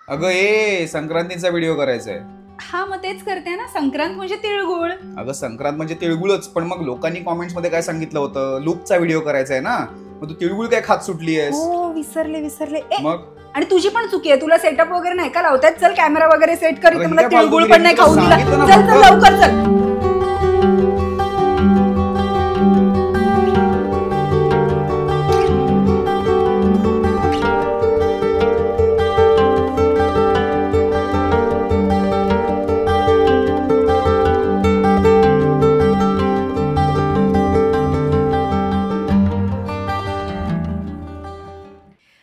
अगं ए संक्रांतीचा व्हिडिओ करायचा आहे. हा मग तेच करते ना. संक्रांत म्हणजे तिळगुळ. अगं संक्रांत म्हणजे तिळगुळच, पण मग लोकांनी कॉमेंट्स मध्ये काय सांगितलं होतं, लूकचा व्हिडिओ करायचा आहे ना, मग तू तिळगुळ काय खात सुटली आहेस? हो विसरले. मग आणि तुझी पण चुकी आहे. तुला सेटअप वगैरे नाही का लावतात? चल कॅमेरा वगैरे सेट कर. अरे, मला ही काय तिळगुळ फालतू पण नाही खाऊ दिला. सांगितलं ना चल फक्त. लवकर चल.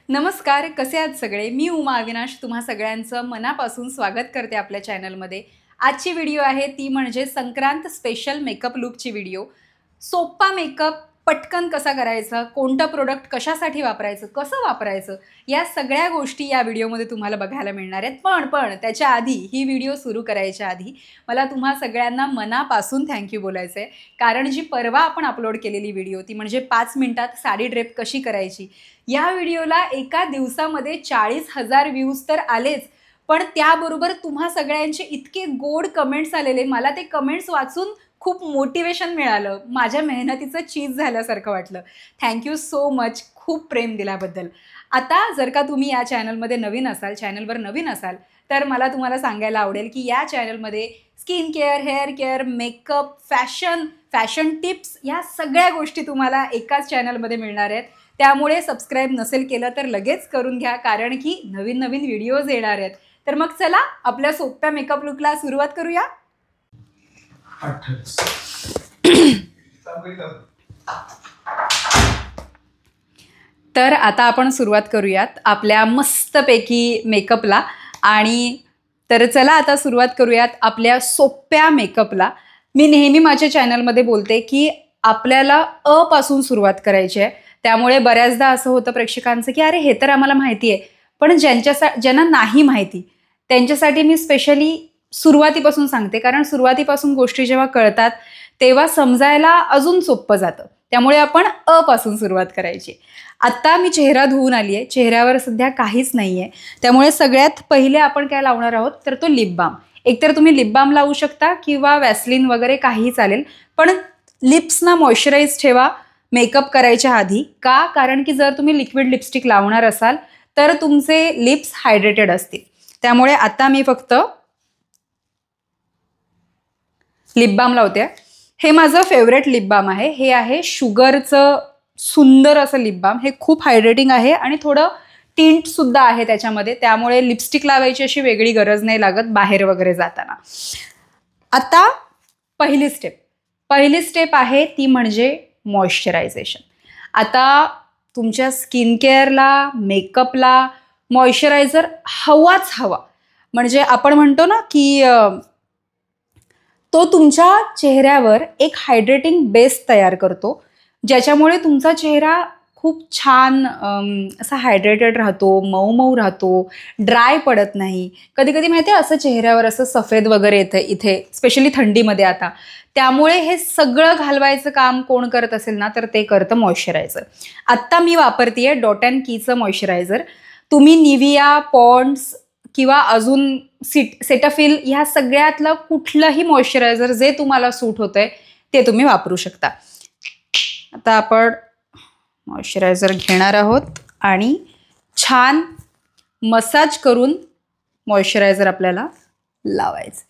नमस्कार, कसे आहात सगळे? मी उमा अविनाश तुम्हा सगळ्यांचं मनापासून स्वागत करते आपल्या चॅनलमध्ये. आजची व्हिडिओ आहे ती म्हणजे संक्रांत स्पेशल मेकअप लुकची व्हिडिओ. सोपा मेकअप पटकन कसा करायचा, कोणतं प्रोडक्ट कशासाठी वापरायचं, कसं वापरायचं, या सगळ्या गोष्टी या व्हिडिओमध्ये तुम्हाला बघायला मिळणार आहेत. पण त्याच्या आधी, ही व्हिडिओ सुरू करायच्या आधी मला तुम्हा सगळ्यांना मनापासून थँक्यू बोलायचं आहे. कारण जी परवा आपण अपलोड केलेली व्हिडिओ ती म्हणजे 5 मिनिटात साडी ड्रेप कशी करायची, या व्हिडिओला एका दिवसामध्ये 40,000 व्ह्यूज तर आलेच, पण त्याबरोबर तुम्हा सगळ्यांचे इतके गोड कमेंट्स आलेले. मला ते कमेंट्स वाचून खूप मोटिवेशन मिळालं. माझ्या मेहनतीचं चीज झाल्यासारखं वाटलं. थँक्यू सो मच, खूप प्रेम दिल्याबद्दल. आता जर का तुम्ही या चॅनलवर नवीन असाल तर मला तुम्हाला सांगायला आवडेल की या चॅनलमध्ये skin care, hair care, makeup, fashion tips, या सगळ्या गोष्टी तुम्हाला एकाच चॅनलमध्ये मिळणार आहेत. त्यामुळे सबस्क्राईब नसेल केलं तर लगेच करून घ्या, कारण की नवीन व्हिडिओज येणार आहेत. तर मग चला आपल्या सोप्या मेकअप लुकला सुरुवात करूया. तर आता आपण सुरुवात करूयात आपल्या मस्तपैकी मेकअपला. आणि तर चला आता सुरुवात करूयात आपल्या सोप्या मेकअपला. मी नेहमी माझ्या चॅनलमध्ये बोलते की आपल्याला अ पासून सुरुवात करायची आहे. त्यामुळे बऱ्याचदा असं होतं प्रेक्षकांचं की अरे हे तर आम्हाला माहिती आहे, पण ज्यांना नाही माहिती त्यांच्यासाठी मी स्पेशली सुरुवातीपासून सांगते. कारण सुरुवातीपासून गोष्टी जेव्हा कळतात तेव्हा समजायला अजून सोपं जातं. त्यामुळे आपण अ पासून सुरुवात करायची. आत्ता मी चेहरा धुवून आली आहे, चेहऱ्यावर सध्या काहीच नाही आहे. त्यामुळे सगळ्यात पहिले आपण काय लावणार आहोत तर तो लिप बाम. एकतर तुम्ही लिप बाम लावू शकता किंवा वॅसलिन वगैरे काहीही चालेल, पण लिप्सना मॉइश्चराईज ठेवा मेकअप करायच्या आधी. का? कारण की जर तुम्ही लिक्विड लिपस्टिक लावणार असाल तर तुमचे लिप्स हायड्रेटेड असतील. त्यामुळे आता मी फक्त लिप बाम लावते. हे माझं फेवरेट लिप बाम आहे. हे आहे शुगरचं सुंदर असं लिप बाम. हे खूप हायड्रेटिंग आहे आणि थोडं टिंट सुद्धा आहे त्याच्यामध्ये. त्यामुळे लिपस्टिक लावायची अशी वेगळी गरज नाही लागत बाहेर वगैरे जाताना. आता पहिली स्टेप आहे ती म्हणजे मॉइश्चरायझेशन. आता तुमच्या स्किन केअरला, मेकअपला मॉइश्चरायझर हवाच हवा. म्हणजे आपण म्हणतो ना की तो तुमच्या चेहऱ्यावर एक हायड्रेटिंग बेस तयार करतो, ज्याच्यामुळे तुमचा चेहरा खूप छान असा हायड्रेटेड राहतो, मऊ राहतो, ड्राय पडत नाही. कधी कधी माहिती आहे असं चेहऱ्यावर असं सफेद वगैरे येतं इथे, स्पेशली थंडीमध्ये आता. त्यामुळे हे सगळं घालवायचं काम कोण करत असेल ना तर ते करतं मॉइश्चरायझर. आत्ता मी वापरतेय डॉट अँड कीचं मॉइश्चरायझर. तुम्ही निव्हिया, पॉन्ड्स किंवा अजून सेटाफिल ह्या सगळ्यातलं कुठलंही मॉइश्चरायझर जे तुम्हाला सूट होतंय ते तुम्ही वापरू शकता. आता आपण मॉइश्चरायझर घेणार आहोत आणि छान मसाज करून मॉइश्चरायझर आपल्याला लावायचं.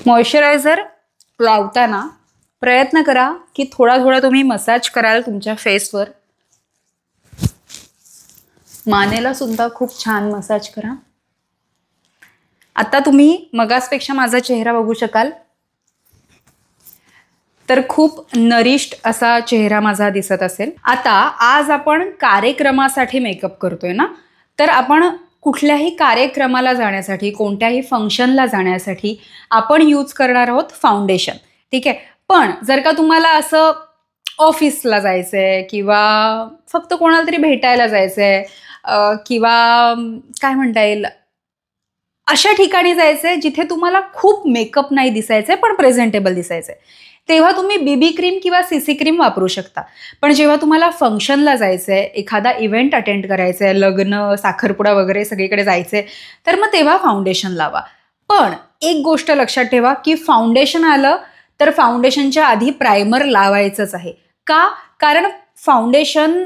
मॉइश्चरायझर लावताना प्रयत्न करा की थोडा तुम्ही मसाज कराल तुमच्या फेसवर. मानेला सुद्धा खूप छान मसाज करा. आता तुम्ही मगासपेक्षा माझा चेहरा बघू शकाल तर खूप नरिश्ड असा चेहरा माझा दिसत असेल. आता आज आपण कार्यक्रमासाठी मेकअप करतोय ना, तर आपण कुठल्याही कार्यक्रमाला जाण्यासाठी, कोणत्याही फंक्शनला जाण्यासाठी आपण यूज करणार आहोत फाउंडेशन. ठीक आहे. पण जर का तुम्हाला असं ऑफिसला जायचं आहे किंवा फक्त कोणाला तरी भेटायला जायचं आहे किंवा काय म्हणता येईल अशा ठिकाणी जायचं आहे जिथे तुम्हाला खूप मेकअप नाही दिसायचं आहे पण प्रेझेंटेबल दिसायचं आहे, तेव्हा तुम्ही बीबी क्रीम किंवा सीसी क्रीम वापरू शकता. पण जेव्हा तुम्हाला फंक्शनला जायचं आहे, एखादा इव्हेंट अटेंड करायचं आहे, लग्न साखरपुडा वगैरे सगळीकडे जायचं आहे, तर मग तेव्हा फाउंडेशन लावा. पण एक गोष्ट लक्षात ठेवा की फाउंडेशन आलं तर फाउंडेशनच्या आधी प्रायमर लावायचंच आहे. का? कारण फाउंडेशन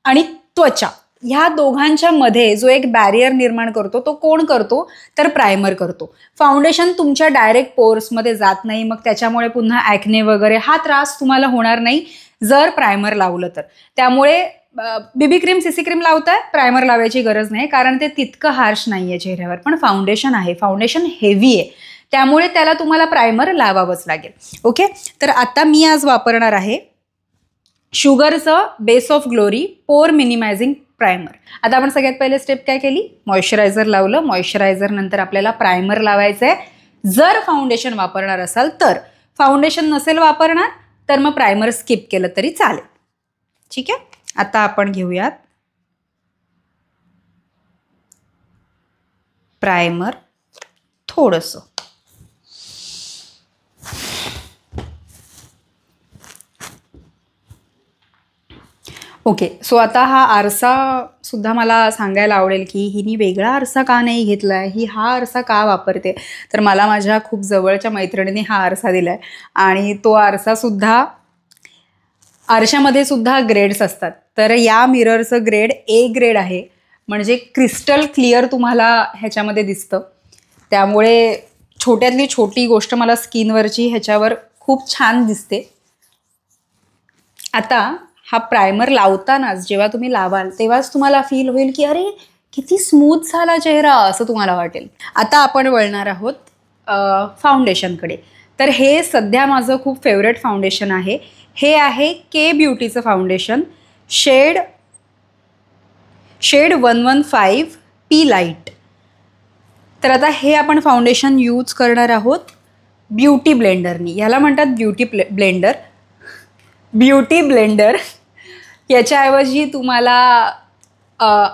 आणि त्वचा ह्या दोघांच्या मध्ये जो एक बॅरियर निर्माण करतो तो कोण करतो तर प्रायमर करतो. फाउंडेशन तुमच्या डायरेक्ट पोर्समध्ये जात नाही, मग त्याच्यामुळे पुन्हा ॲक्ने वगैरे हा त्रास तुम्हाला होणार नाही जर प्रायमर लावलं तर. त्यामुळे बीबी क्रीम सीसी क्रीम लावताय, प्रायमर लावायची गरज नाही कारण ते तितकं हार्श नाही आहे चेहऱ्यावर. पण फाउंडेशन आहे, फाउंडेशन हेवी आहे, त्यामुळे त्याला तुम्हाला प्रायमर लावावंच लागेल. ओके, तर आता मी आज वापरणार आहे शुगरचं बेस ऑफ ग्लोरी पोर मिनिमायझिंग प्रायमर. आता आपण सगळ्यात पहिले स्टेप काय केली, मॉइश्चरायझर लावलं. मॉइश्चरायझर नंतर आपल्याला प्रायमर लावायचं आहे. जर फाउंडेशन वापरणार असाल तर, फाउंडेशन नसेल वापरणार तर मग प्रायमर स्किप केलं तरी चालेल. ठीक आहे, आता आपण घेऊयात प्रायमर थोडंसं. ओके, सो आता हा आरसा सुद्धा मला सांगायला आवडेल की हिनी वेगळा आरसा का नाही घेतला आहे, ही हा आरसा का वापरते. तर मला माझ्या खूप जवळच्या मैत्रिणीने हा आरसा दिला आहे आणि तो आरसासुद्धा, आरशामध्ये सुद्धा ग्रेड्स असतात. तर या मिररचं ग्रेड ए ग्रेड आहे, म्हणजे क्रिस्टल क्लिअर तुम्हाला ह्याच्यामध्ये दिसतं. त्यामुळे छोट्यातली छोटी गोष्ट मला स्किनवरची ह्याच्यावर खूप छान दिसते. आता हा प्रायमर लावतानाच जेव्हा तुम्ही लावाल तेव्हाच तुम्हाला फील होईल की अरे किती स्मूथ झाला चेहरा, असं तुम्हाला वाटेल. आता आपण वळणार आहोत फाउंडेशनकडे. तर हे सध्या माझं खूप फेवरेट फाउंडेशन आहे. हे आहे के ब्युटीचं फाउंडेशन, शेड 115 पी लाईट. तर आता हे आपण फाउंडेशन यूज करणार आहोत ब्युटी ब्लेंडरनी. ह्याला म्हणतात ब्युटी ब्लेंडर. याच्याऐवजी तुम्हाला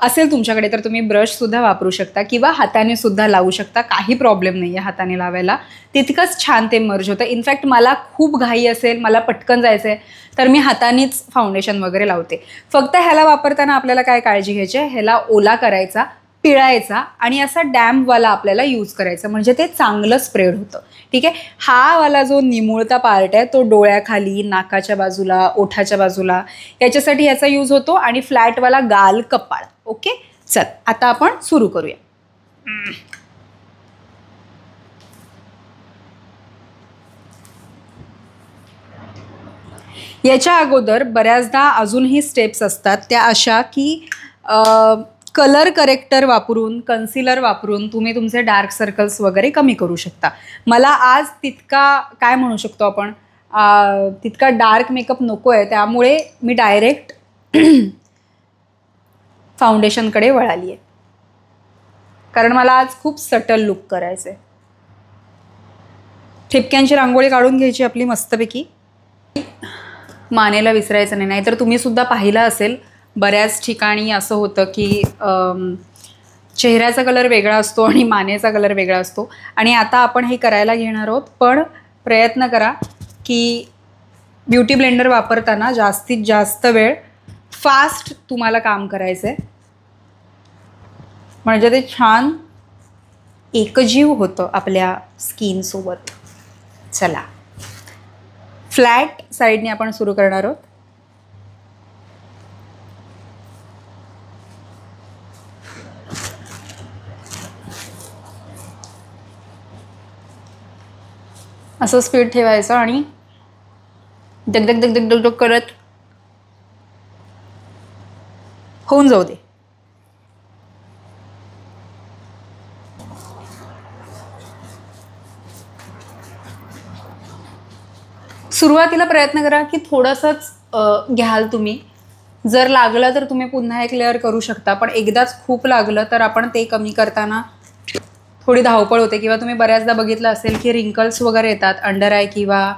असेल तुमच्याकडे तर तुम्ही ब्रशसुद्धा वापरू शकता किंवा हाताने सुद्धा लावू शकता, काही प्रॉब्लेम नाही आहे हाताने लावायला. तितकंच छान ते मर्ज होतं. इनफॅक्ट मला खूप घाई असेल, मला पटकन जायचं आहे तर मी हातानेच फाउंडेशन वगैरे लावते. फक्त ह्याला वापरताना आपल्याला काय काळजी घ्यायची आहे, ह्याला ओला करायचा, पिळायचा आणि असा डॅम्पवाला आपल्याला यूज करायचा, म्हणजे ते चांगलं स्प्रेड होतं. ठीक आहे, हा वाला जो निमुळता पार्ट आहे तो डोळ्याखाली, नाकाच्या बाजूला, ओठाच्या बाजूला याच्यासाठी याचा यूज होतो आणि फ्लॅटवाला गाल, कपाळ. ओके, चल आता आपण सुरू करूया. याच्या अगोदर बऱ्याचदा अजूनही स्टेप्स असतात त्या अशा की कलर करेक्टर वापरून, कन्सिलर वापरून तुम्ही तुमचे डार्क सर्कल्स वगैरे कमी करू शकता. मला आज तितका काय म्हणू शकतो आपण, तितका डार्क मेकअप नको आहे, त्यामुळे मी डायरेक्ट फाउंडेशनकडे वळाली आहे कारण मला आज खूप सटल लुक करायचं आहे. ठिपक्यांची रांगोळी काढून घ्यायची आपली मस्तपैकी. मानेला विसरायचं नाही, नाहीतर तुम्ही सुद्धा पाहिलं असेल बऱ्याच ठिकाणी असं होतं की चेहऱ्याचा कलर वेगळा असतो आणि मानेचा कलर वेगळा असतो. आणि आता आपण हे करायला घेणार आहोत, पण प्रयत्न करा की ब्युटी ब्लेंडर वापरताना जास्तीत जास्त वेळ फास्ट तुम्हाला काम करायचं आहे, म्हणजे ते छान एकजीव होतं आपल्या स्किनसोबत. चला, फ्लॅट साईडने आपण सुरू करणार आहोत. असं स्पीड ठेवायचं आणि दगदग दगदग दगदग करत होऊन जाऊ दे. सुरुवातीला प्रयत्न करा की थोडंसंच घ्याल तुम्ही. जर लागलं तर तुम्ही पुन्हा एक लेअर करू शकता, पण एकदाच खूप लागलं तर आपण ते कमी करताना थोडी धावपळ होते. किंवा तुम्ही बऱ्याचदा बघितलं असेल की रिंकल्स वगैरे येतात अंडर आय किंवा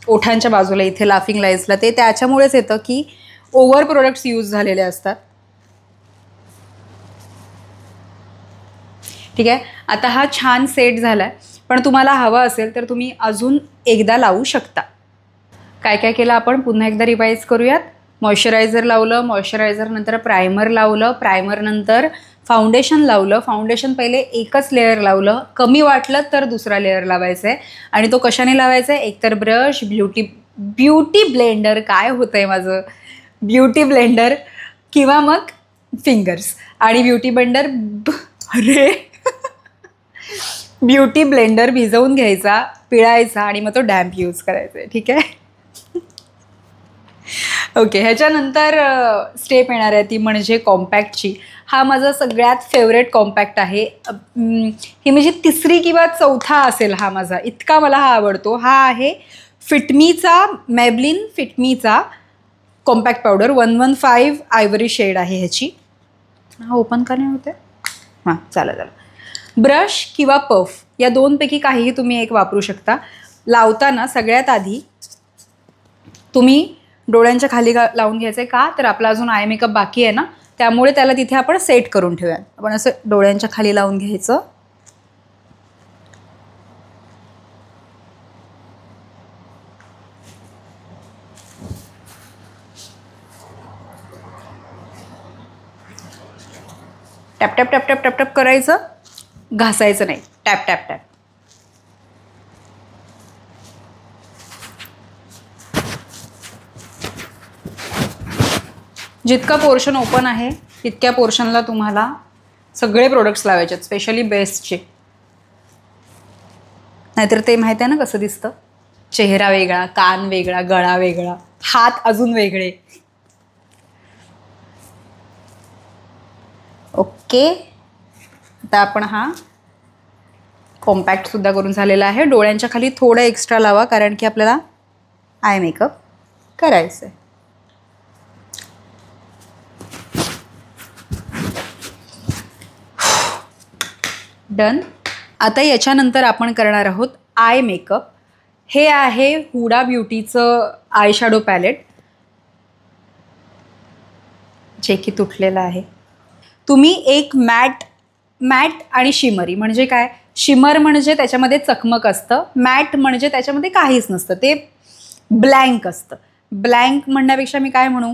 ओठांच्या बाजूला इथे लाफिंग लाईन्सला, ते त्याच्यामुळेच येतं की ओव्हर प्रोडक्ट्स यूज झालेले असतात. ठीक आहे, आता हा छान सेट झाला आहे, पण तुम्हाला हवा असेल तर तुम्ही अजून एकदा लावू शकता. काय काय केलं आपण पुन्हा एकदा रिवाईज करूयात. मॉइश्चरायझर लावलं, मॉइश्चरायझर नंतर प्रायमर लावलं, प्रायमर नंतर फाउंडेशन लावलं, फाउंडेशन पहिले एकच लेअर लावलं, कमी वाटलं तर दुसरा लेअर लावायचा आहे. आणि तो कशाने लावायचा आहे? एकतर ब्रश, ब्युटी ब्लेंडर, काय होतं आहे माझं, ब्युटी ब्लेंडर किंवा मग फिंगर्स. आणि ब्युटी ब्लेंडर ब्युटी ब्लेंडर भिजवून घ्यायचा, पिळायचा आणि मग तो डॅम्प यूज करायचा आहे. ठीक आहे. ओके, ह्याच्यानंतर स्टेप येणार आहे ती म्हणजे कॉम्पॅक्टची. हा माझा सगळ्यात फेवरेट कॉम्पॅक्ट आहे. ही म्हणजे तिसरी किंवा चौथा असेल हा माझा, इतका मला हा आवडतो. हा आहे फिटमीचा, मॅबलिन फिटमीचा कॉम्पॅक्ट पावडर 115 आयव्हरी शेड आहे ह्याची. हा ओपन का नाही होते? हां, चालेल. ब्रश किंवा पफ या दोनपैकी काहीही तुम्ही एक वापरू शकता. लावताना सगळ्यात आधी तुम्ही डोळ्यांच्या खाली लावून घ्यायचं आहे. का तर आपला अजून आय मेकअप बाकी आहे ना, त्यामुळे त्याला तिथे आपण सेट करून ठेवूया. आपण असं डोळ्यांच्या खाली लावून घ्यायचं. Tap tap tap tap tap tap करायचं, घासायचं नाही, टॅप टॅप टॅप. जितका पोर्शन ओपन आहे तितक्या पोर्शनला तुम्हाला सगळे प्रोडक्ट्स लावायचे आहेत, स्पेशली बेस्टचे. नाहीतर ते माहिती आहे ना कसं दिसतं, चेहरा वेगळा, कान वेगळा, गळा वेगळा, हात अजून वेगळे. ओके, आता आपण हा कॉम्पॅक्टसुद्धा करून झालेला आहे. डोळ्यांच्या खाली थोडं एक्स्ट्रा लावा, कारण की आपल्याला आय मेकअप करायचं आहे. डन. आता याच्यानंतर आपण करणार आहोत आय मेकअप. हे आहे हुडा ब्युटीचं आय शॅडो पॅलेट, जे की तुटलेलं आहे. तुम्ही एक मॅट आणि शिमरी, म्हणजे काय, शिमर म्हणजे त्याच्यामध्ये चकमक असतं, मॅट म्हणजे त्याच्यामध्ये काहीच नसतं, ते ब्लँक असतं. ब्लँक म्हणण्यापेक्षा मी काय म्हणू,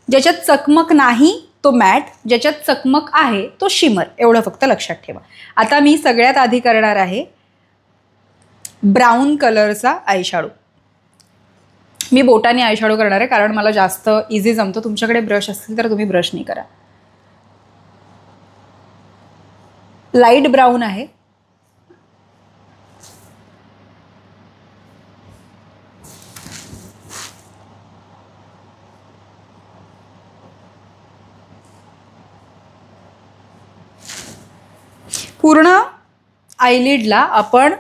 ज्याच्यात चकमक नाही तो मॅट, ज्याच्यात चकमक आहे तो शिमर, एवढं फक्त लक्षात ठेवा. आता मी सगळ्यात आधी करणार आहे ब्राऊन कलरचा आयशॅडो. मी बोटाने आयशॅडो करणार आहे, कारण मला जास्त इझी जमतो. तुमच्याकडे ब्रश असतील तर तुम्ही ब्रशनी करा. लाईट ब्राऊन आहे. पूर्ण आयलिडला आपण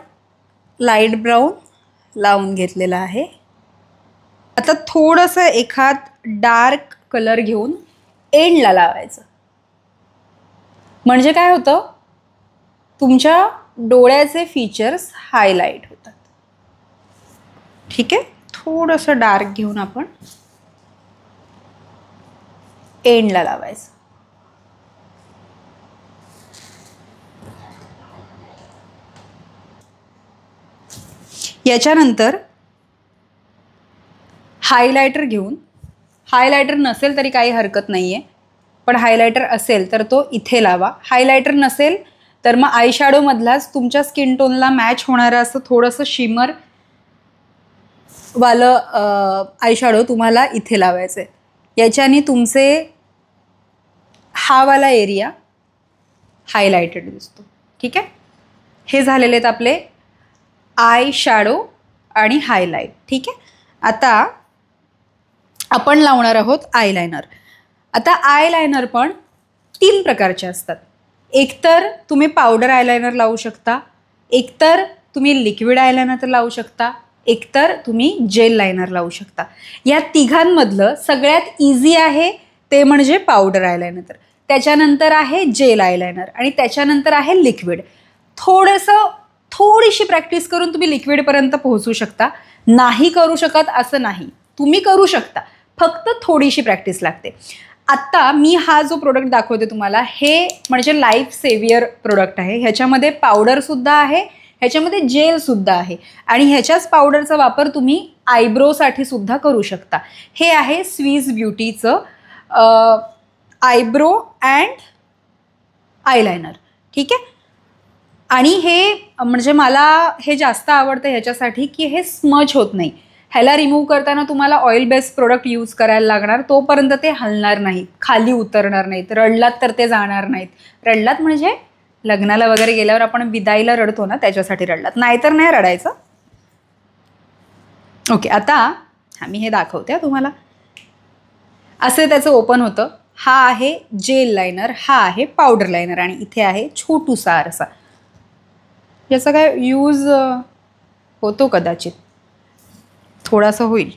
लाईट ब्राऊन लावून घेतलेला आहे. आता थोडंसं एखाद डार्क कलर घेऊन एंडला लावायचं. म्हणजे काय होतं, तुमच्या डोळ्याचे फीचर्स हायलाईट होतात. ठीक आहे, थोडंसं डार्क घेऊन आपण एंडला लावायचं. याच्यानंतर हायलायटर घेऊन, हायलायटर नसेल तरी काही हरकत नाही आहे, पण हायलायटर असेल तर तो इथे लावा. हायलायटर नसेल तर मग आयशॅडोमधलाच तुमच्या स्किन टोनला मॅच होणारं असं थोडंसं शिमरवालं आयशॅडो तुम्हाला इथे लावायचं आहे. याच्याने तुमचे हावाला एरिया हायलायटेड दिसतो. ठीक आहे, हे झालेले आहेत आपले आय शॅडो आणि हायलाईट. ठीक आहे, आता आपण लावणार आहोत आयलायनर. आता आयलायनर पण 3 प्रकारचे असतात. एकतर तुम्ही पावडर आयलायनर लावू शकता, एकतर तुम्ही लिक्विड आयलायनर लावू शकता, एकतर तुम्ही जेल लायनर लावू शकता. या तिघांमधलं सगळ्यात इझी आहे ते म्हणजे पावडर आयलायनर, त्याच्यानंतर आहे जेल आयलायनर आणि त्याच्यानंतर आहे लिक्विड. थोडीशी प्रॅक्टिस करून तुम्ही लिक्विडपर्यंत पोहोचू शकता. नाही करू शकत असं नाही, तुम्ही करू शकता, फक्त थोडीशी प्रॅक्टिस लागते. आत्ता मी हा जो प्रोडक्ट दाखवते तुम्हाला, हे म्हणजे लाईफ सेव्हियर प्रोडक्ट आहे. ह्याच्यामध्ये पावडरसुद्धा आहे, ह्याच्यामध्ये जेलसुद्धा आहे आणि ह्याच्याच पावडरचा वापर तुम्ही आयब्रोसाठी सुद्धा करू शकता. हे आहे स्वीज ब्युटीचं आयब्रो अँड आयलायनर. ठीक आहे. आणि हे म्हणजे मला हे जास्त आवडतं ह्याच्यासाठी की हे स्मज होत नाही. ह्याला रिमूव्ह करताना तुम्हाला ऑइल बेस्ड प्रोडक्ट यूज करायला लागणार, तोपर्यंत ते हलणार नाही, खाली उतरणार नाहीत, रडलात तर ते जाणार नाहीत. रडलात म्हणजे लग्नाला वगैरे गेल्यावर आपण विदाईला रडतो ना, त्याच्यासाठी रडलात, नाहीतर नाही रडायचं. ओके, आता मी हे दाखवते तुम्हाला. असं त्याचं ओपन होतं. हा आहे जेल लायनर, हा आहे पावडर लायनर आणि इथे आहे छोटूसा आरसा. याचा काय यूज होतो कदाचित, थोडासा होईल.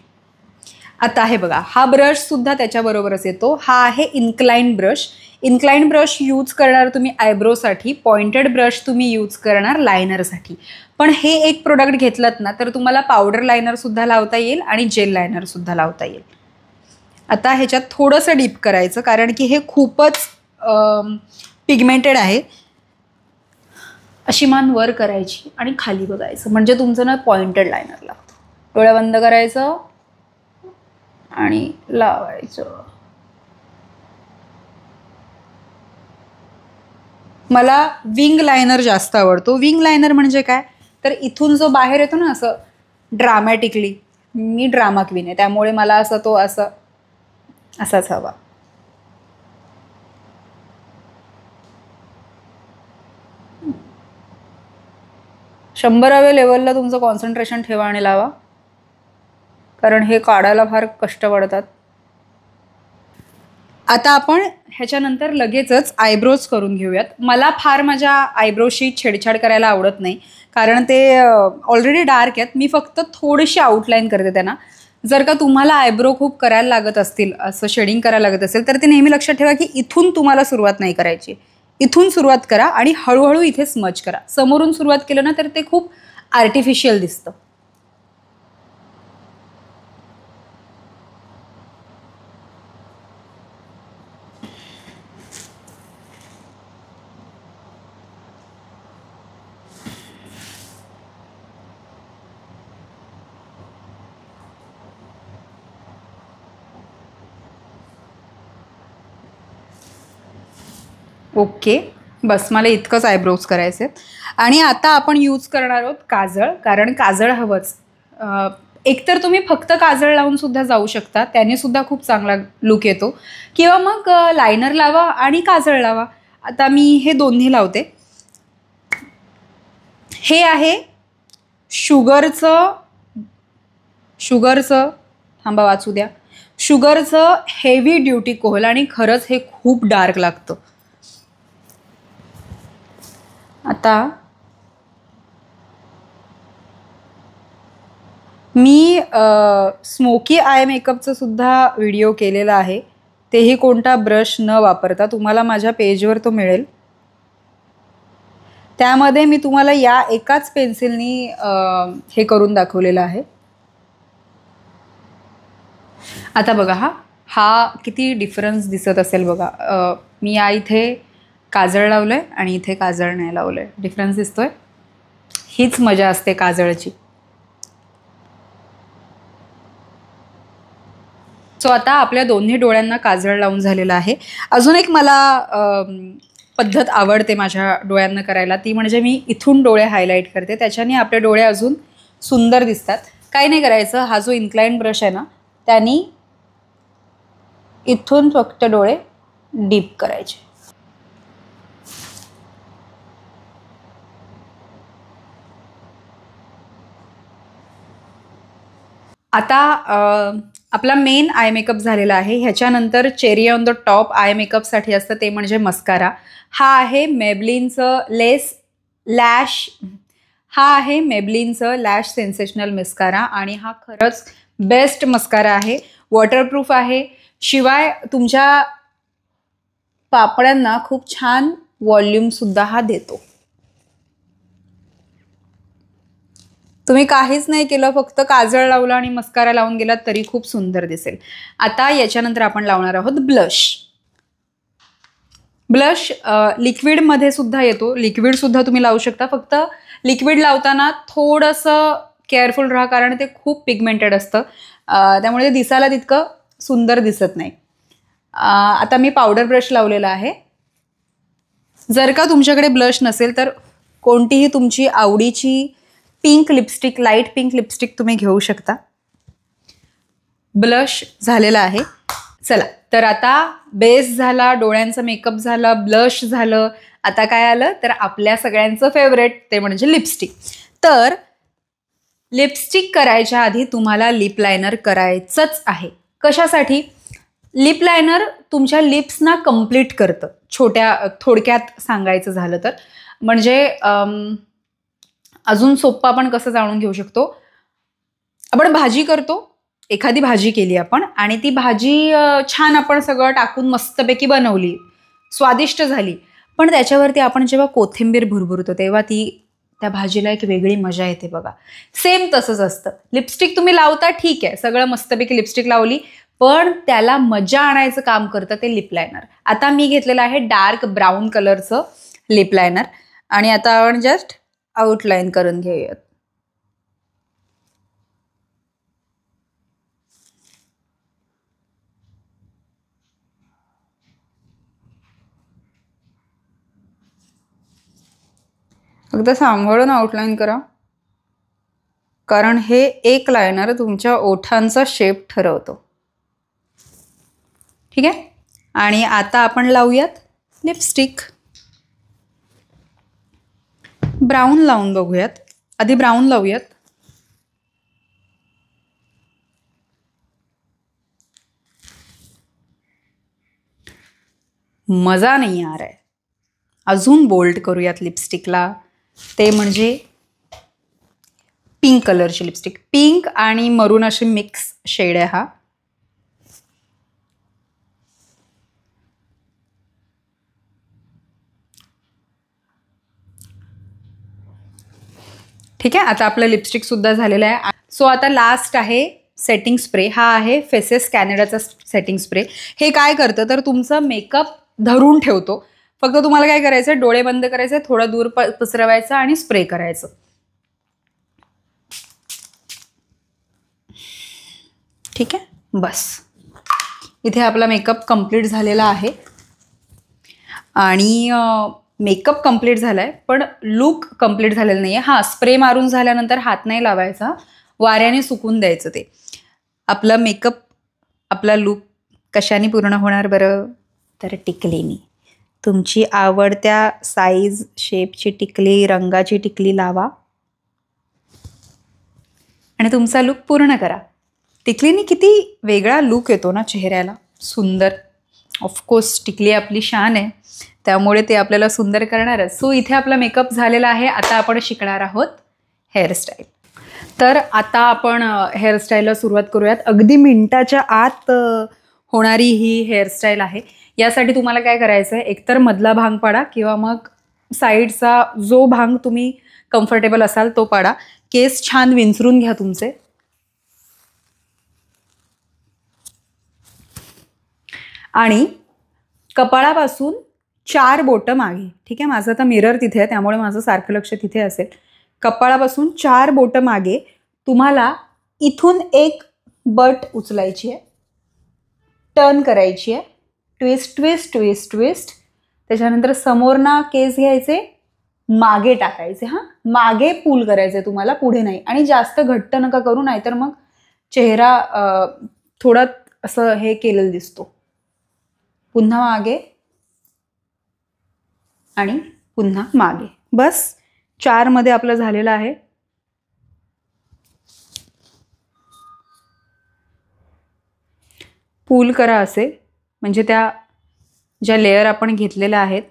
आता हे बघा, हा ब्रशसुद्धा त्याच्याबरोबरच येतो. हा आहे incline brush. Incline brush use करणार तुम्ही आयब्रोसाठी, पॉइंटेड ब्रश तुम्ही यूज करणार लायनरसाठी. पण हे एक प्रोडक्ट घेतलात ना तर तुम्हाला पावडर लायनरसुद्धा लावता येईल आणि जेल लायनरसुद्धा लावता येईल. आता ह्याच्यात थोडंसं डीप करायचं कारण की हे खूपच पिगमेंटेड आहे. अशी मान वर करायची आणि खाली बघायचं म्हणजे तुमचं ना पॉइंटेड लायनर लागतं. डोळ्या बंद करायचं आणि लावायचं. मला विंग लायनर जास्त आवडतो. विंग लायनर म्हणजे काय तर इथून जो बाहेर येतो ना असं ड्रामॅटिकली, मी ड्रामा क्वीन आहे त्यामुळे मला असं तो असाच हवा. शंभराव्या लेवलला तुमचं कॉन्सन्ट्रेशन ठेवा आणि लावा, कारण हे काढायला फार कष्ट पडतात. आता आपण ह्याच्यानंतर लगेचच आयब्रोज करून घेऊयात. मला फार माझ्या आयब्रोशी छेडछाड करायला आवडत नाही कारण ते ऑलरेडी डार्क आहेत. मी फक्त थोडीशी आउटलाईन करते त्यांना. जर का तुम्हाला आयब्रो खूप करायला लागत असतील, असं शेडिंग करायला लागत असेल तर ते नेहमी लक्षात ठेवा की इथून तुम्हाला सुरुवात नाही करायची. इथून सुरुवात करा आणि हळूहळू इथे स्मज करा. समोरून सुरुवात केलं ना तर ते खूप आर्टिफिशियल दिसतं. ओके, बस मला इतकंच आयब्रोज करायचे आहेत. आणि आता आपण यूज करणार आहोत काजळ, कारण काजळ हवंच. एकतर तुम्ही फक्त काजळ लावून सुद्धा जाऊ शकता, त्याने सुद्धा खूप चांगला लुक येतो, किंवा मग लायनर लावा आणि काजळ लावा. आता मी हे दोन्ही लावते. हे आहे शुगरचं थांबा वाचू द्या. शुगरचं हेवी ड्युटी कोहल आणि खरंच हे खूप डार्क लागतं. आता मी स्मोकी आय मेकअपचं सुद्धा व्हिडिओ केलेला आहे, तेही कोणता ब्रश न वापरता. तुम्हाला माझ्या पेजवर तो मिळेल. त्यामध्ये मी तुम्हाला या एकाच पेन्सिलनी हे करून दाखवलेलं आहे. आता बघा, हा किती डिफरन्स दिसत असेल बघा. मी या इथे काजळ लावलंय आणि इथे काजळ नाही लावलंय. डिफरन्स दिसतोय. हीच मजा असते काजळची. सो आता आपल्या दोन्ही डोळ्यांना काजळ लावून झालेलं आहे. अजून एक मला पद्धत आवडते माझ्या डोळ्यांना करायला, ती म्हणजे मी इथून डोळे हायलाईट करते. त्याच्याने आपले डोळे अजून सुंदर दिसतात. काही नाही करायचं, हा जो इन्क्लाइन ब्रश आहे ना त्यांनी इथून फक्त डोळे डीप करायचे. आता आपला मेन आय मेकअप झालेला आहे. ह्याच्यानंतर cherry on the top eye मेकअपसाठी असतं, ते म्हणजे मस्कारा. हा आहे मेबलिनचं लॅश सेन्सेशनल मस्कारा आणि हा खरंच बेस्ट मस्कारा आहे. वॉटरप्रूफ आहे, शिवाय तुमच्या पापड्यांना खूप छान व्हॉल्यूमसुद्धा हा देतो. तुम्ही काहीच नाही केलं, फक्त काजळ लावलं आणि मस्कारा लावून गेलात तरी खूप सुंदर दिसेल. आता याच्यानंतर आपण लावणार आहोत ब्लश. ब्लश लिक्विडमध्ये सुद्धा येतो, लिक्विड सुद्धा तुम्ही लावू शकता. फक्त लिक्विड लावताना थोडंसं केअरफुल राहा, कारण ते खूप पिगमेंटेड असतं, त्यामुळे ते दिसायला तितकं सुंदर दिसत नाही. आता मी पावडर ब्रश लावलेला आहे. जर का तुमच्याकडे ब्लश नसेल तर कोणतीही तुमची आवडीची pink lipstick, light pink lipstick तुम्ही घेऊ शकता. ब्लश झालेला आहे. चला, तर आता बेस झाला, डोळ्यांचा मेकअप झाला, ब्लश झालं. आता काय आलं तर आपल्या सगळ्यांचं फेवरेट, ते म्हणजे लिपस्टिक. तर लिपस्टिक करायच्या आधी तुम्हाला लिप लायनर करायचंच आहे. कशासाठी? लिप लायनर तुमच्या लिप्सना कंप्लीट करतं. थोडक्यात सांगायचं झालं तर, म्हणजे अजून सोप्पं आपण कसं जाणून घेऊ शकतो. आपण भाजी करतो, एखादी भाजी केली आपण आणि ती भाजी छान आपण सगळं टाकून मस्तपैकी बनवली, स्वादिष्ट झाली, पण त्याच्यावरती आपण जेव्हा कोथिंबीर भुरभुरतो तेव्हा त्या भाजीला एक वेगळी मजा येते बघा. सेम तसंच असतं. लिपस्टिक तुम्ही लावता, ठीक आहे, सगळं मस्तपैकी लिपस्टिक लावली, पण त्याला मजा आणायचं काम करतं ते लिप लायनर. आता मी घेतलेलं आहे डार्क ब्राऊन कलरचं लिप लायनर आणि आता आपण जस्ट आउटलाईन करून घेऊयात. अगदी सांभाळून आउटलाईन करा, कारण हे एक लायनर तुमच्या ओठांचा शेप ठरवतो. ठीक आहे. आणि आता आपण लावूयात लिपस्टिक. ब्राऊन लावून बघूयात. आधी ब्राऊन लावूयात. मजा नाही आ रहा है. अजून बोल्ड करूयात लिपस्टिकला, ते म्हणजे पिंक कलरची लिपस्टिक. पिंक आणि मरून अशी मिक्स शेड आहे हा. ठीक आहे. आता आपलं लिपस्टिक सुद्धा झालेलं आहे. सो आता लास्ट आहे सेटिंग स्प्रे. हा आहे फेसेस कॅनडाचा सेटिंग स्प्रे. हे काय करतं तर तुमचं मेकअप धरून ठेवतो. फक्त तुम्हाला काय करायचं, डोळे बंद करायचे, थोडं दूर पसरवायचं आणि स्प्रे करायचं. ठीक आहे, बस. इथे आपला मेकअप कंप्लीट झालेला आहे आणि मेकअप कंप्लीट झालाय, पण लुक कंप्लीट झालेला नाहीये. हा, स्प्रे मारून झाल्यानंतर हात नाही लावायचा, वाऱ्याने सुकून द्यायचं ते. आपला मेकअप, आपला लुक कशाने पूर्ण होणार बरं? तर टिकलीनी. तुमची आवडत्या साईज, शेपची टिकली, रंगाची टिकली लावा आणि तुमचा लुक पूर्ण करा. टिकलीने किती वेगळा लुक येतो ना चेहऱ्याला, सुंदर. ऑफकोर्स टिकली आपली शान आहे, त्यामुळे ते आपल्याला सुंदर करणारच. सो इथे आपला मेकअप झालेला आहे. आता आपण शिकणार आहोत हेअरस्टाईल. तर आता आपण हेअरस्टाईलला सुरुवात करूयात. अगदी मिनिटाच्या आत होणारी ही हेअरस्टाईल आहे. यासाठी तुम्हाला काय करायचं आहे, एकतर मधला भांग पाडा किंवा मग साईडचा जो भांग तुम्ही कम्फर्टेबल असाल तो पाडा. केस छान विंचरून घ्या तुमचे. आणि कपाळापासून 4 बोटं मागे. ठीक आहे, माझं आता मिरर तिथे आहे त्यामुळे माझं सारखं लक्ष तिथे असेल. कपाळापासून 4 बोटं मागे तुम्हाला इथून एक बट उचलायची आहे, टर्न करायची आहे, ट्विस्ट ट्विस्ट ट्विस्ट ट्विस्ट. त्याच्यानंतर समोरना केस घ्यायचे, मागे टाकायचे. हां, मागे पूल करायचे तुम्हाला, पुढे नाही. आणि जास्त घट्ट नका करू, नाहीतर मग चेहरा थोडा असं हे केलेलं दिसतो. पुन्हा मागे आणि पुन्हा मागे. बस 4 मध्ये आपलं झालेलं आहे. पूल करा असे, म्हणजे त्या ज्या लेयर आपण घेतलेल्या आहेत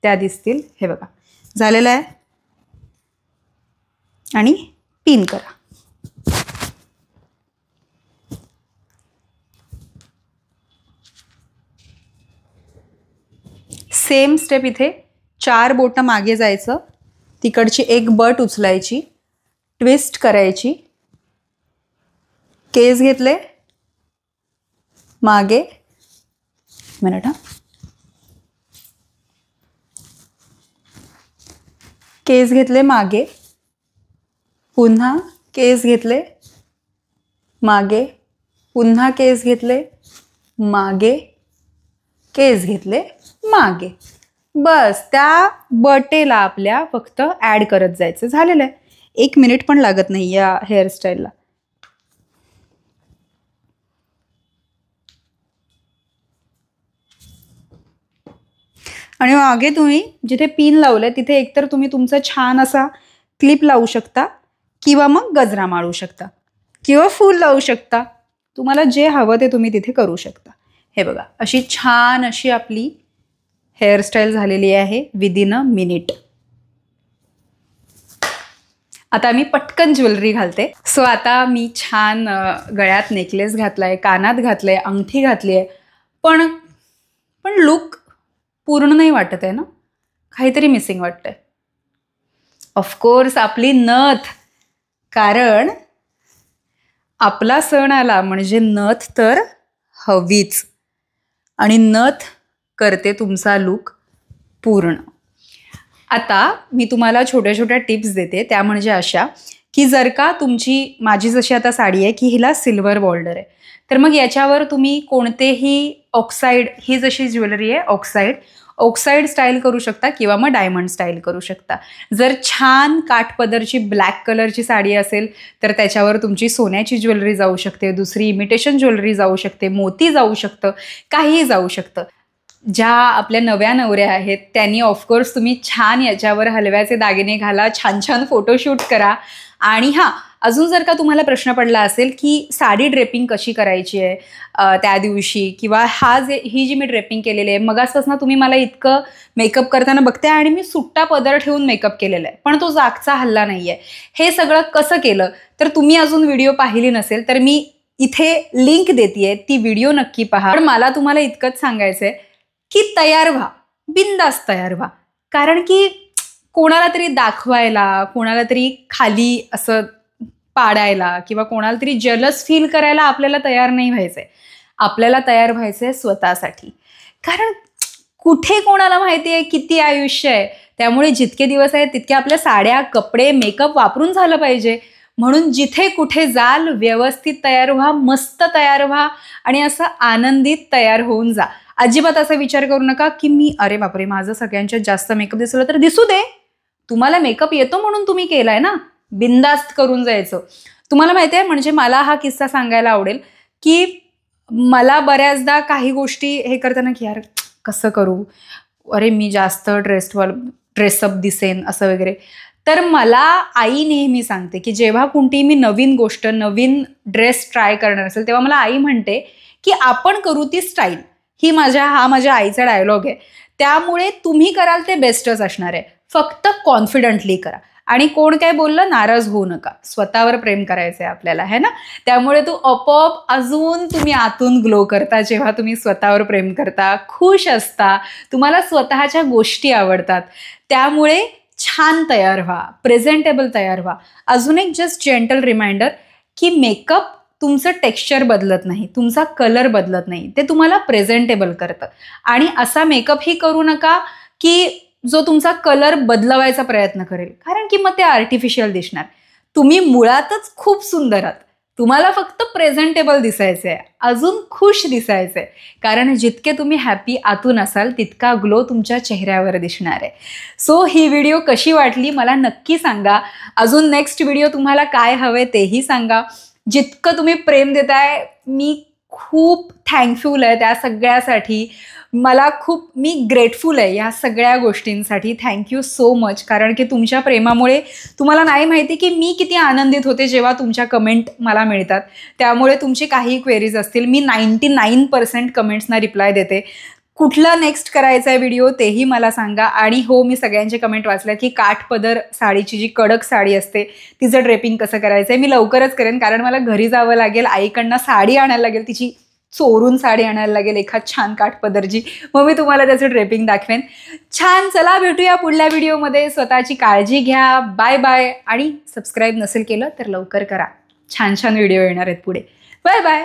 त्या दिसतील. हे बघा झालेलं आहे. आणि पिन करा. सेम स्टेप इथे 4 बोटं मागे जायचं, तिकडची एक बट उचलायची, ट्विस्ट करायची. केस घेतले मागे, मिनिट, केस घेतले मागे, पुन्हा केस घेतले मागे, पुन्हा केस घेतले मागे, केस घेतले मागे. बस त्या बटेला आपल्या फक्त ॲड करत जायचं. झालेलं आहे. 1 मिनिट पण लागत नाही या हेअरस्टाईलला. आणि मागे तुम्ही जिथे पिन लावलंय तिथे एकतर तुम्ही तुमचा छान असा क्लिप लावू शकता किंवा मग गजरा मारू शकता किंवा फूल लावू शकता. तुम्हाला जे हवं ते तुम्ही तिथे करू शकता. हे बघा, अशी छान अशी आपली हेअरस्टाईल झालेली आहे विदिन अ मिनिट. आता मी पटकन ज्वेलरी घालते. सो आता मी छान गळ्यात नेकलेस घातलाय, कानात घातलंय, अंगठी घातली आहे, पण लुक पूर्ण नाही वाटत आहे ना, काहीतरी मिसिंग वाटतंय. ऑफकोर्स आपली नथ, कारण आपला सण आला म्हणजे नथ तर हवीच, आणि नथ करते तुमचा लुक पूर्ण. आता मी तुम्हाला छोट्या छोट्या टिप्स देते. त्या म्हणजे अशा की जर का माझी जशी आता साडी आहे की हिला सिल्वर बॉर्डर आहे, तर मग याच्यावर तुम्ही कोणतेही ऑक्साईड, ही जशी ज्वेलरी आहे ऑक्साईड स्टाईल करू शकता किंवा मग डायमंड स्टाईल करू शकता. जर छान काठपदरची ब्लॅक कलरची साडी असेल तर त्याच्यावर तुमची सोन्याची ज्वेलरी जाऊ शकते, दुसरी इमिटेशन ज्वेलरी जाऊ शकते, मोती जाऊ शकतं, काहीही जाऊ शकतं. ज्या आपल्या नव्या नवऱ्या आहेत त्यांनी ऑफकोर्स तुम्ही छान याच्यावर हलव्याचे दागिने घाला, छान छान फोटोशूट करा. आणि हां, अजून जर का तुम्हाला प्रश्न पडला असेल की साडी ड्रेपिंग कशी करायची आहे त्या दिवशी, किंवा ही जी मी ड्रेपिंग केलेली आहे, मगासपासून तुम्ही मला इतकं मेकअप करताना बघते आणि मी सुट्टा पदर ठेवून मेकअप केलेला आहे, पण तो जागचा हल्ला नाही आहे. हे सगळं कसं केलं तर तुम्ही अजून व्हिडिओ पाहिली नसेल तर मी इथे लिंक देते, ती व्हिडिओ नक्की पहा. पण मला तुम्हाला इतकंच सांगायचं आहे की तयार व्हा, बिंदास तयार व्हा. कारण की कोणाला तरी दाखवायला, कोणाला तरी खाली असं पाडायला किंवा कोणाला तरी जलस फील करायला आपल्याला तयार नाही व्हायचंय. आपल्याला तयार व्हायचंय स्वतःसाठी. कारण कुठे कोणाला माहिती आहे किती आयुष्य आहे, त्यामुळे जितके दिवस आहेत तितके आपल्या साड्या, कपडे, मेकअप वापरून झालं पाहिजे. म्हणून जिथे कुठे जाल व्यवस्थित तयार व्हा, मस्त तयार व्हा आणि असं आनंदित तयार होऊन जा. अजिबात असा विचार करू नका की अरे बापरे, माझं सगळ्यांच्यात जास्त मेकअप दिसलं तर दिसू दे. तुम्हाला मेकअप येतो म्हणून तुम्ही केलाय ना, बिंदास्त करून जायचं. तुम्हाला माहिती आहे, म्हणजे मला हा किस्सा सांगायला आवडेल की मला बऱ्याचदा काही गोष्टी हे करताना की यार कसं करू, अरे मी जास्त ड्रेसअप दिसेन असं वगैरे. तर मला आई नेहमी सांगते की जेव्हा कोणती मी नवीन गोष्ट, नवीन ड्रेस ट्राय करणार असेल तेव्हा मला आई म्हणते की आपण करू ती स्टाईल. हा माझ्या आईचा डायलॉग आहे. त्यामुळे तुम्ही कराल ते बेस्टच असणार आहे. फक्त कॉन्फिडंटली करा आणि कोण काय बोललं नाराज होऊ नका. स्वतःवर प्रेम करायचंय आपल्याला, है ना. त्यामुळे आपोआप अजून तुम्ही आतून ग्लो करता जेव्हा तुम्ही स्वतःवर प्रेम करता, खुश असता, तुम्हाला स्वतःच्या गोष्टी आवडतात. त्यामुळे छान तयार व्हा, प्रेझेंटेबल तयार व्हा. अजून एक जस्ट जेंटल रिमाइंडर की मेकअप तुमचं टेक्स्चर बदलत नाही, तुमचा कलर बदलत नाही, ते तुम्हाला प्रेझेंटेबल करतं. आणि असा मेकअपही करू नका की जो तुमचा कलर बदलवायचा प्रयत्न करेल, कारण की मग ते आर्टिफिशियल दिसणार. तुम्ही मुळातच खूप सुंदर आहात, तुम्हाला फक्त प्रेझेंटेबल दिसायचं आहे, अजून खुश दिसायचं आहे. कारण जितके तुम्ही हॅपी आतून असाल तितका ग्लो तुमच्या चेहऱ्यावर दिसणार आहे. सो ही व्हिडिओ कशी वाटली मला नक्की सांगा. अजून नेक्स्ट व्हिडिओ तुम्हाला काय हवे तेही सांगा. जितकं तुम्ही प्रेम देताय मी खूप थँकफुल आहे त्या सगळ्यासाठी. मी ग्रेटफुल आहे या सगळ्या गोष्टींसाठी. Thank you so much. कारण की तुमच्या प्रेमामुळे तुम्हाला नाही माहिती की मी किती आनंदित होते जेव्हा तुमच्या कमेंट मला मिळतात. त्यामुळे तुमची काही क्वेरीज असतील मी 99% कमेंट्सना रिप्लाय देते. कुठला नेक्स्ट करायचा आहे व्हिडिओ तेही मला सांगा. आणि हो, मी सगळ्यांचे कमेंट वाचल्या की काठपदर साडीची जी कडक साडी असते तिचं ड्रेपिंग कसं करायचं आहे. मी लवकरच करेन, कारण मला घरी जावं लागेल, आईकडनं साडी आणायला लागेल, तिची चोरून साडी आणायला लागेल एखाद छान काठपदरची, मग मी तुम्हाला त्याचं ड्रेपिंग दाखवेन. छान, चला भेटूया पुढल्या व्हिडिओमध्ये. स्वतःची काळजी घ्या. Bye bye. आणि सबस्क्राईब नसेल केलं तर लवकर करा. छान छान व्हिडिओ येणार आहेत पुढे. Bye bye.